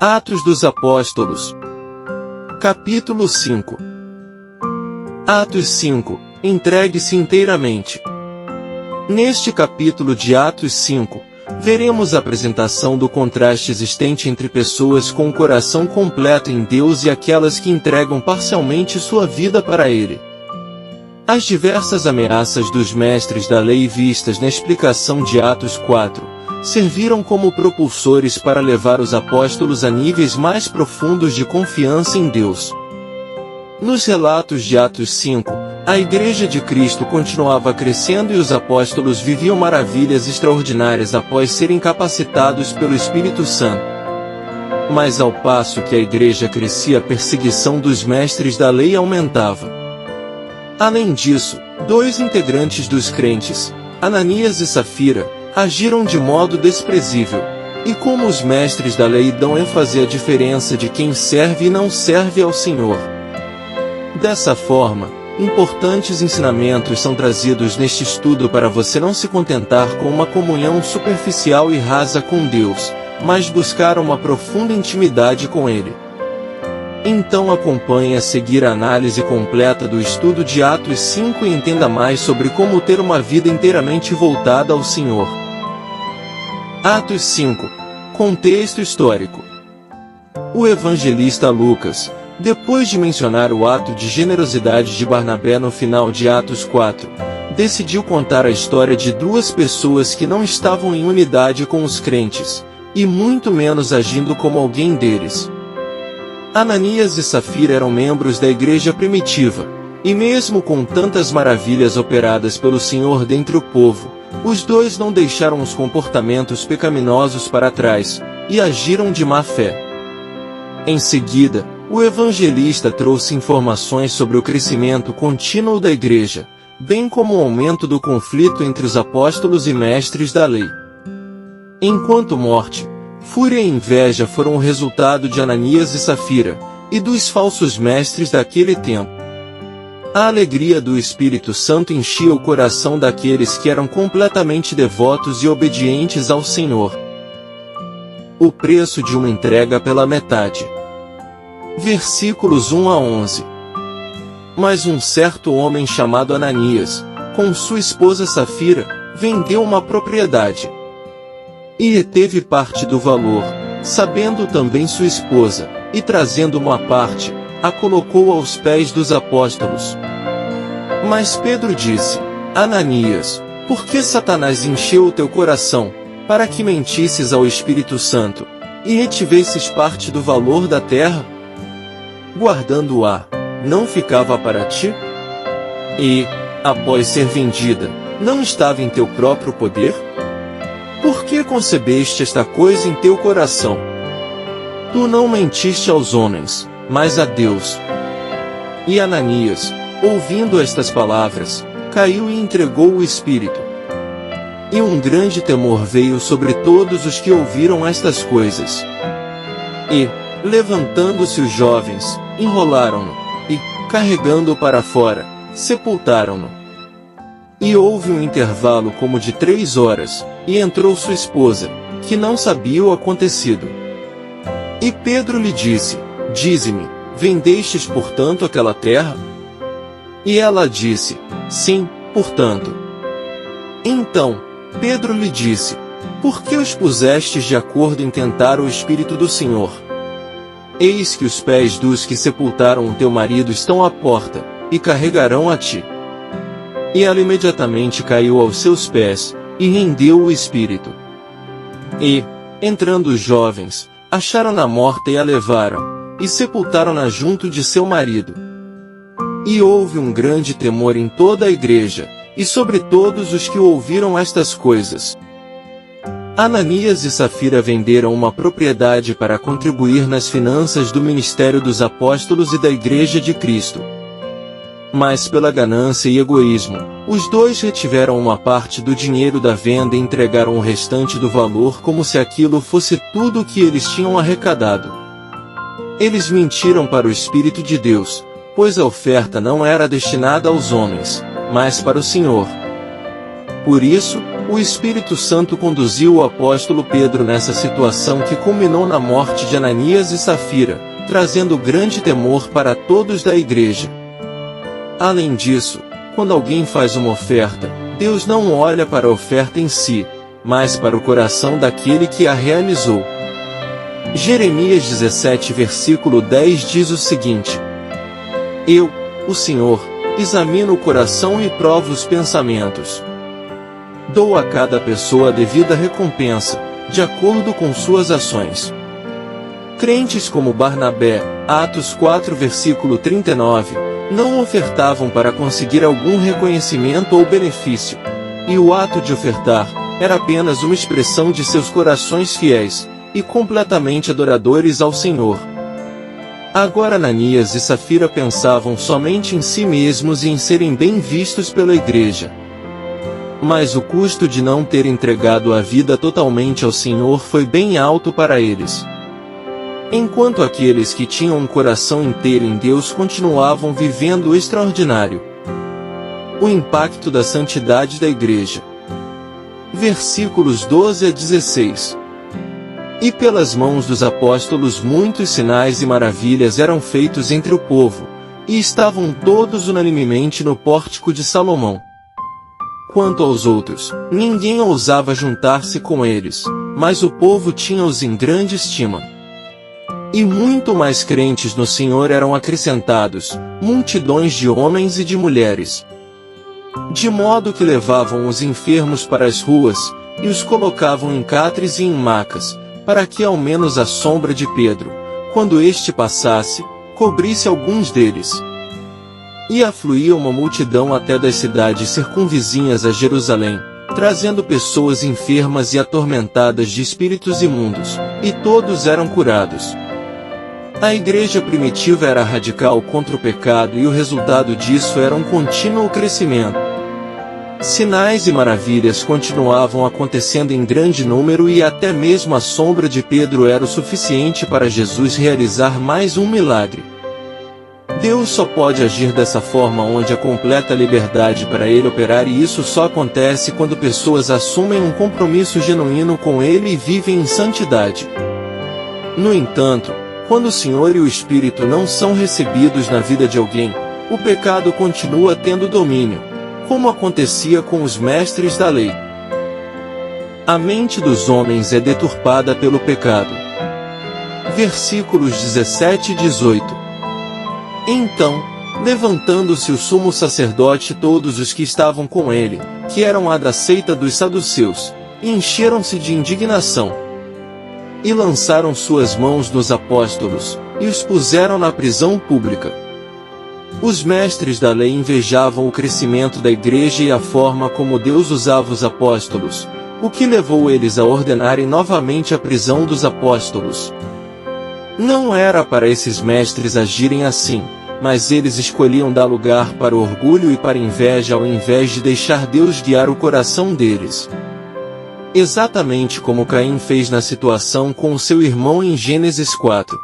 Atos dos Apóstolos. Capítulo 5. Atos 5. Entregue-se inteiramente. Neste capítulo de Atos 5, veremos a apresentação do contraste existente entre pessoas com o coração completo em Deus e aquelas que entregam parcialmente sua vida para Ele. As diversas ameaças dos mestres da lei vistas na explicação de Atos 4, serviram como propulsores para levar os apóstolos a níveis mais profundos de confiança em Deus. Nos relatos de Atos 5, a Igreja de Cristo continuava crescendo e os apóstolos viviam maravilhas extraordinárias após serem capacitados pelo Espírito Santo. Mas ao passo que a Igreja crescia, a perseguição dos mestres da lei aumentava. Além disso, dois integrantes dos crentes, Ananias e Safira, agiram de modo desprezível. E como os mestres da lei dão ênfase à diferença de quem serve e não serve ao Senhor. Dessa forma, importantes ensinamentos são trazidos neste estudo para você não se contentar com uma comunhão superficial e rasa com Deus, mas buscar uma profunda intimidade com Ele. Então acompanhe a seguir a análise completa do estudo de Atos 5 e entenda mais sobre como ter uma vida inteiramente voltada ao Senhor. Atos 5. Contexto histórico. O evangelista Lucas, depois de mencionar o ato de generosidade de Barnabé no final de Atos 4, decidiu contar a história de duas pessoas que não estavam em unidade com os crentes, e muito menos agindo como alguém deles. Ananias e Safira eram membros da igreja primitiva, e mesmo com tantas maravilhas operadas pelo Senhor dentre o povo, os dois não deixaram os comportamentos pecaminosos para trás, e agiram de má fé. Em seguida, o evangelista trouxe informações sobre o crescimento contínuo da igreja, bem como o aumento do conflito entre os apóstolos e mestres da lei. Enquanto morte, fúria e inveja foram o resultado de Ananias e Safira, e dos falsos mestres daquele tempo. A alegria do Espírito Santo enchia o coração daqueles que eram completamente devotos e obedientes ao Senhor. O preço de uma entrega pela metade. Versículos 1 a 11. Mas um certo homem chamado Ananias, com sua esposa Safira, vendeu uma propriedade. E reteve parte do valor, sabendo também sua esposa, e trazendo uma parte, a colocou aos pés dos apóstolos. Mas Pedro disse: Ananias, por que Satanás encheu o teu coração, para que mentisses ao Espírito Santo, e retivesses parte do valor da terra? Guardando-a, não ficava para ti? E, após ser vendida, não estava em teu próprio poder? Por que concebeste esta coisa em teu coração? Tu não mentiste aos homens, mas a Deus. E Ananias, ouvindo estas palavras, caiu e entregou o Espírito. E um grande temor veio sobre todos os que ouviram estas coisas. E, levantando-se os jovens, enrolaram-no, e, carregando-o para fora, sepultaram-no. E houve um intervalo como de 3 horas, e entrou sua esposa, que não sabia o acontecido. E Pedro lhe disse: Dize-me, vendestes portanto aquela terra? E ela disse: Sim, portanto. Então, Pedro lhe disse: Por que os pusestes de acordo em tentar o Espírito do Senhor? Eis que os pés dos que sepultaram o teu marido estão à porta, e carregarão a ti. E ela imediatamente caiu aos seus pés, e rendeu o Espírito. E, entrando os jovens, acharam-na morta e a levaram, e sepultaram-na junto de seu marido. E houve um grande temor em toda a igreja, e sobre todos os que ouviram estas coisas. Ananias e Safira venderam uma propriedade para contribuir nas finanças do ministério dos apóstolos e da Igreja de Cristo. Mas pela ganância e egoísmo, os dois retiveram uma parte do dinheiro da venda e entregaram o restante do valor como se aquilo fosse tudo o que eles tinham arrecadado. Eles mentiram para o Espírito de Deus, pois a oferta não era destinada aos homens, mas para o Senhor. Por isso, O Espírito Santo conduziu o apóstolo Pedro nessa situação que culminou na morte de Ananias e Safira, trazendo grande temor para todos da igreja. Além disso, quando alguém faz uma oferta, Deus não olha para a oferta em si, mas para o coração daquele que a realizou. Jeremias 17 versículo 10 diz o seguinte: Eu, o Senhor, examino o coração e provo os pensamentos. Dou a cada pessoa a devida recompensa, de acordo com suas ações. Crentes como Barnabé, Atos 4 versículo 39, não ofertavam para conseguir algum reconhecimento ou benefício, e o ato de ofertar era apenas uma expressão de seus corações fiéis e completamente adoradores ao Senhor. Agora Ananias e Safira pensavam somente em si mesmos e em serem bem vistos pela igreja. Mas o custo de não ter entregado a vida totalmente ao Senhor foi bem alto para eles. Enquanto aqueles que tinham um coração inteiro em Deus continuavam vivendo o extraordinário. O impacto da santidade da igreja. Versículos 12 a 16. E pelas mãos dos apóstolos muitos sinais e maravilhas eram feitos entre o povo, e estavam todos unanimemente no pórtico de Salomão. Quanto aos outros, ninguém ousava juntar-se com eles, mas o povo tinha-os em grande estima. E muito mais crentes no Senhor eram acrescentados, multidões de homens e de mulheres. De modo que levavam os enfermos para as ruas, e os colocavam em catres e em macas, para que ao menos a sombra de Pedro, quando este passasse, cobrisse alguns deles. E afluía uma multidão até das cidades circunvizinhas a Jerusalém, trazendo pessoas enfermas e atormentadas de espíritos imundos, e todos eram curados. A igreja primitiva era radical contra o pecado e o resultado disso era um contínuo crescimento. Sinais e maravilhas continuavam acontecendo em grande número e até mesmo a sombra de Pedro era o suficiente para Jesus realizar mais um milagre. Deus só pode agir dessa forma onde há completa liberdade para Ele operar, e isso só acontece quando pessoas assumem um compromisso genuíno com Ele e vivem em santidade. No entanto, quando o Senhor e o Espírito não são recebidos na vida de alguém, o pecado continua tendo domínio, como acontecia com os mestres da lei. A mente dos homens é deturpada pelo pecado. Versículos 17 e 18. Então, levantando-se o sumo sacerdote e todos os que estavam com ele, que eram a da seita dos saduceus, encheram-se de indignação. E lançaram suas mãos nos apóstolos, e os puseram na prisão pública. Os mestres da lei invejavam o crescimento da igreja e a forma como Deus usava os apóstolos, o que levou eles a ordenarem novamente a prisão dos apóstolos. Não era para esses mestres agirem assim, mas eles escolhiam dar lugar para o orgulho e para a inveja ao invés de deixar Deus guiar o coração deles. Exatamente como Caim fez na situação com o seu irmão em Gênesis 4.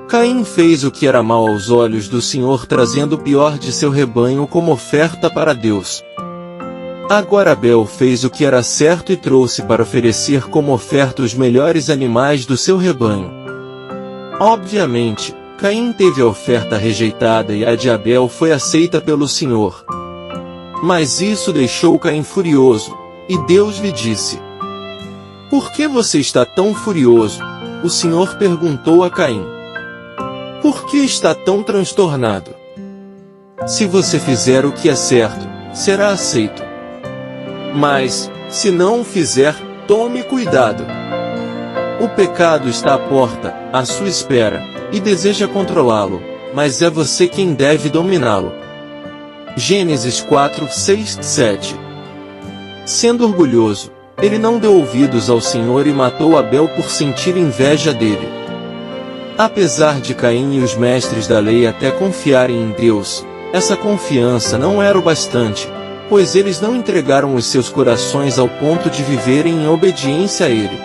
Caim fez o que era mal aos olhos do Senhor, trazendo o pior de seu rebanho como oferta para Deus. Agora Abel fez o que era certo e trouxe para oferecer como oferta os melhores animais do seu rebanho. Obviamente, Caim teve a oferta rejeitada e a de Abel foi aceita pelo Senhor. Mas isso deixou Caim furioso, e Deus lhe disse: "Por que você está tão furioso?" O Senhor perguntou a Caim: "Por que está tão transtornado? Se você fizer o que é certo, será aceito. Mas, se não o fizer, tome cuidado. O pecado está à porta, à sua espera, e deseja controlá-lo, mas é você quem deve dominá-lo." Gênesis 4, 6, 7. Sendo orgulhoso, ele não deu ouvidos ao Senhor e matou Abel por sentir inveja dele. Apesar de Caim e os mestres da lei até confiarem em Deus, essa confiança não era o bastante, pois eles não entregaram os seus corações ao ponto de viverem em obediência a Ele.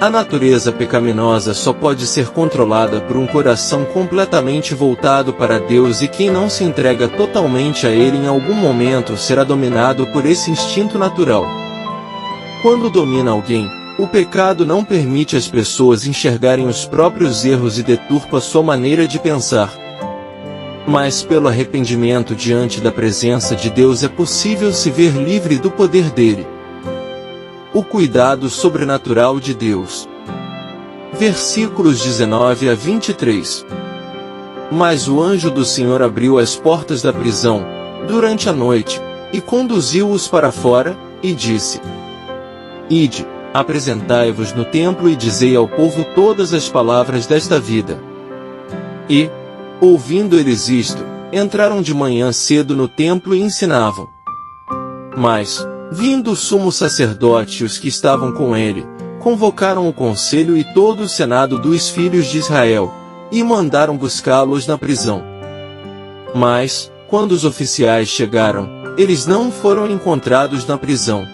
A natureza pecaminosa só pode ser controlada por um coração completamente voltado para Deus, e quem não se entrega totalmente a Ele em algum momento será dominado por esse instinto natural. Quando domina alguém, o pecado não permite às pessoas enxergarem os próprios erros e deturpa sua maneira de pensar. Mas pelo arrependimento diante da presença de Deus é possível se ver livre do poder dele. O cuidado sobrenatural de Deus. Versículos 19 a 23. Mas o anjo do Senhor abriu as portas da prisão, durante a noite, e conduziu-os para fora, e disse: Ide, apresentai-vos no templo e dizei ao povo todas as palavras desta vida. E, ouvindo eles isto, entraram de manhã cedo no templo e ensinavam. Mas, vindo o sumo sacerdote e os que estavam com ele, convocaram o conselho e todo o senado dos filhos de Israel, e mandaram buscá-los na prisão. Mas, quando os oficiais chegaram, eles não foram encontrados na prisão.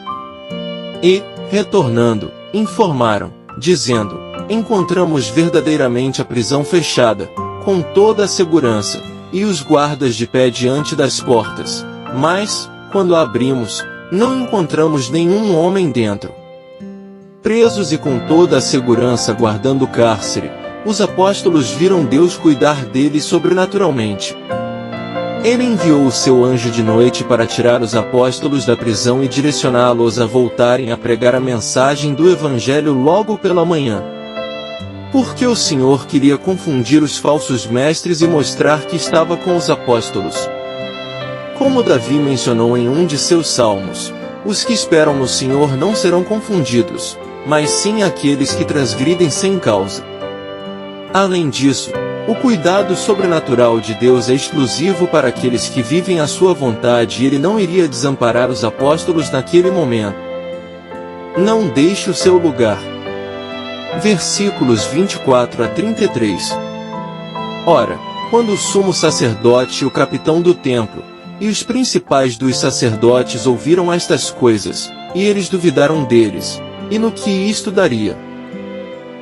E, retornando, informaram, dizendo: Encontramos verdadeiramente a prisão fechada, com toda a segurança, e os guardas de pé diante das portas, mas, quando a abrimos, não encontramos nenhum homem dentro. Presos e com toda a segurança guardando o cárcere, os apóstolos viram Deus cuidar deles sobrenaturalmente. Ele enviou o seu anjo de noite para tirar os apóstolos da prisão e direcioná-los a voltarem a pregar a mensagem do Evangelho logo pela manhã. Porque o Senhor queria confundir os falsos mestres e mostrar que estava com os apóstolos. Como Davi mencionou em um de seus salmos, os que esperam no Senhor não serão confundidos, mas sim aqueles que transgridem sem causa. Além disso, o cuidado sobrenatural de Deus é exclusivo para aqueles que vivem à sua vontade, e Ele não iria desamparar os apóstolos naquele momento. Não deixe o seu lugar. Versículos 24 a 33. Ora, quando o sumo sacerdote e o capitão do templo, e os principais dos sacerdotes ouviram estas coisas, e eles duvidaram deles, e no que isto daria.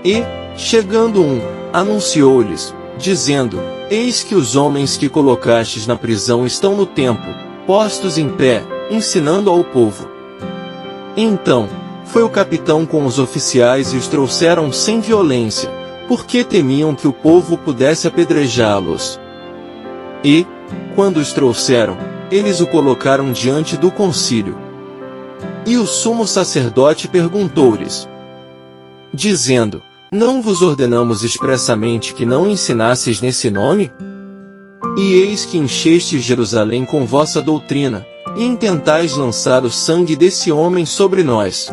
E, chegando anunciou-lhes, dizendo: Eis que os homens que colocastes na prisão estão no templo, postos em pé, ensinando ao povo. Então, foi o capitão com os oficiais e os trouxeram sem violência, porque temiam que o povo pudesse apedrejá-los. E, quando os trouxeram, eles o colocaram diante do concílio. E o sumo sacerdote perguntou-lhes, dizendo: Não vos ordenamos expressamente que não ensinasseis nesse nome? E eis que enchestes Jerusalém com vossa doutrina, e intentais lançar o sangue desse homem sobre nós.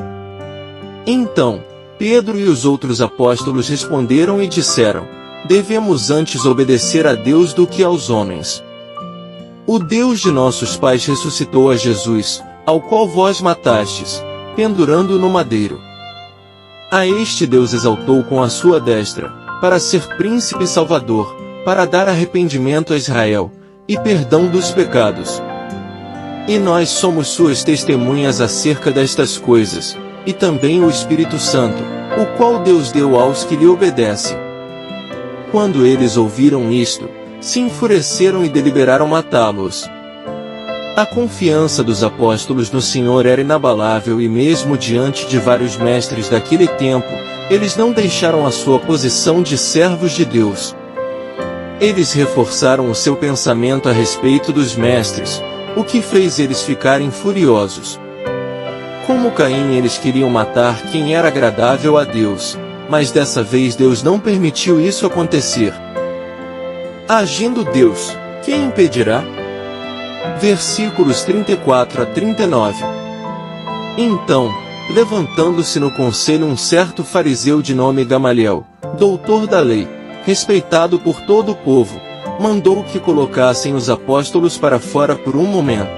Então, Pedro e os outros apóstolos responderam e disseram: Devemos antes obedecer a Deus do que aos homens. O Deus de nossos pais ressuscitou a Jesus, ao qual vós matastes, pendurando-o no madeiro. A este Deus exaltou com a sua destra, para ser príncipe e salvador, para dar arrependimento a Israel, e perdão dos pecados. E nós somos suas testemunhas acerca destas coisas, e também o Espírito Santo, o qual Deus deu aos que lhe obedecem. Quando eles ouviram isto, se enfureceram e deliberaram matá-los. A confiança dos apóstolos no Senhor era inabalável, e mesmo diante de vários mestres daquele tempo, eles não deixaram a sua posição de servos de Deus. Eles reforçaram o seu pensamento a respeito dos mestres, o que fez eles ficarem furiosos. Como Caim, eles queriam matar quem era agradável a Deus, mas dessa vez Deus não permitiu isso acontecer. Agindo Deus, quem impedirá? Versículos 34 a 39. Então, levantando-se no conselho um certo fariseu de nome Gamaliel, doutor da lei, respeitado por todo o povo, mandou que colocassem os apóstolos para fora por um momento.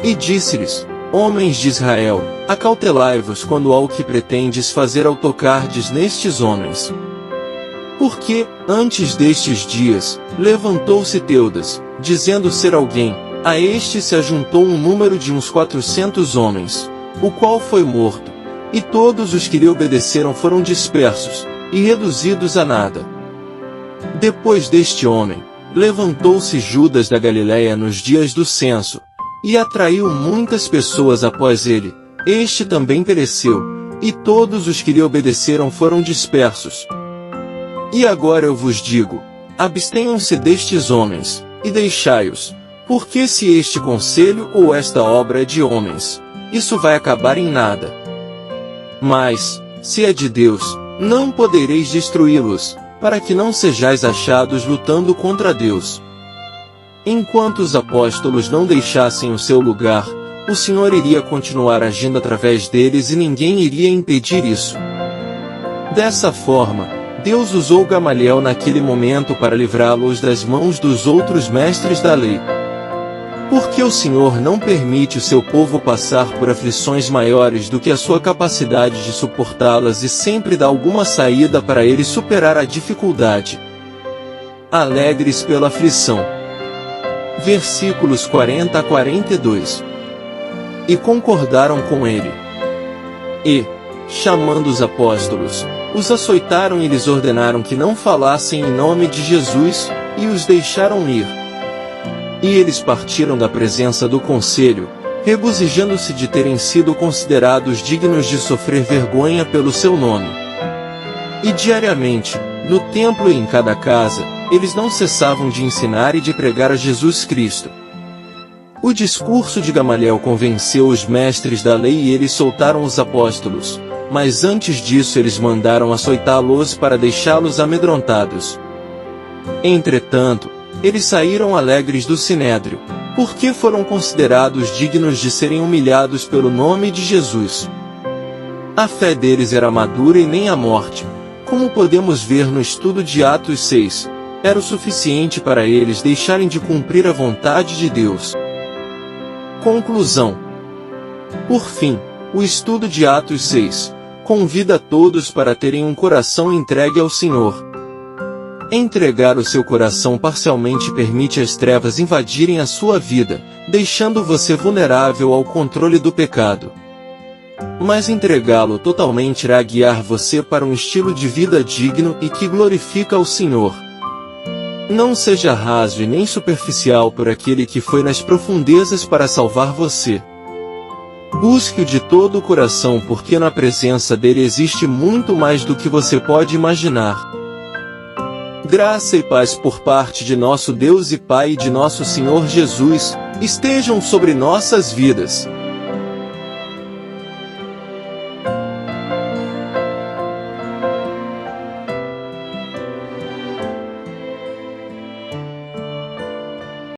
E disse-lhes: Homens de Israel, acautelai-vos quando ao que pretendes fazer ao tocardes nestes homens. Porque, antes destes dias, levantou-se Teudas, dizendo ser alguém, a este se ajuntou um número de uns 400 homens, o qual foi morto, e todos os que lhe obedeceram foram dispersos, e reduzidos a nada. Depois deste homem, levantou-se Judas da Galiléia nos dias do censo, e atraiu muitas pessoas após ele. Este também pereceu, e todos os que lhe obedeceram foram dispersos. E agora eu vos digo, abstenham-se destes homens, e deixai-os, porque se este conselho ou esta obra é de homens, isso vai acabar em nada. Mas, se é de Deus, não podereis destruí-los, para que não sejais achados lutando contra Deus. Enquanto os apóstolos não deixassem o seu lugar, o Senhor iria continuar agindo através deles e ninguém iria impedir isso. Dessa forma, Deus usou Gamaliel naquele momento para livrá-los das mãos dos outros mestres da lei. Porque o Senhor não permite o seu povo passar por aflições maiores do que a sua capacidade de suportá-las e sempre dá alguma saída para ele superar a dificuldade. Alegres pela aflição. Versículos 40 a 42. E concordaram com ele. E, chamando os apóstolos, os açoitaram e lhes ordenaram que não falassem em nome de Jesus, e os deixaram ir. E eles partiram da presença do conselho, regozijando-se de terem sido considerados dignos de sofrer vergonha pelo seu nome. E diariamente, no templo e em cada casa, eles não cessavam de ensinar e de pregar a Jesus Cristo. O discurso de Gamaliel convenceu os mestres da lei e eles soltaram os apóstolos, mas antes disso eles mandaram açoitá-los para deixá-los amedrontados. Entretanto, eles saíram alegres do sinédrio, porque foram considerados dignos de serem humilhados pelo nome de Jesus. A fé deles era madura e nem a morte, como podemos ver no estudo de Atos 6, era o suficiente para eles deixarem de cumprir a vontade de Deus. Conclusão. Por fim, o estudo de Atos 6 convida a todos para terem um coração entregue ao Senhor. Entregar o seu coração parcialmente permite as trevas invadirem a sua vida, deixando você vulnerável ao controle do pecado. Mas entregá-lo totalmente irá guiar você para um estilo de vida digno e que glorifica ao Senhor. Não seja raso e nem superficial por aquele que foi nas profundezas para salvar você. Busque-o de todo o coração porque na presença dele existe muito mais do que você pode imaginar. Graça e paz por parte de nosso Deus e Pai e de nosso Senhor Jesus, estejam sobre nossas vidas.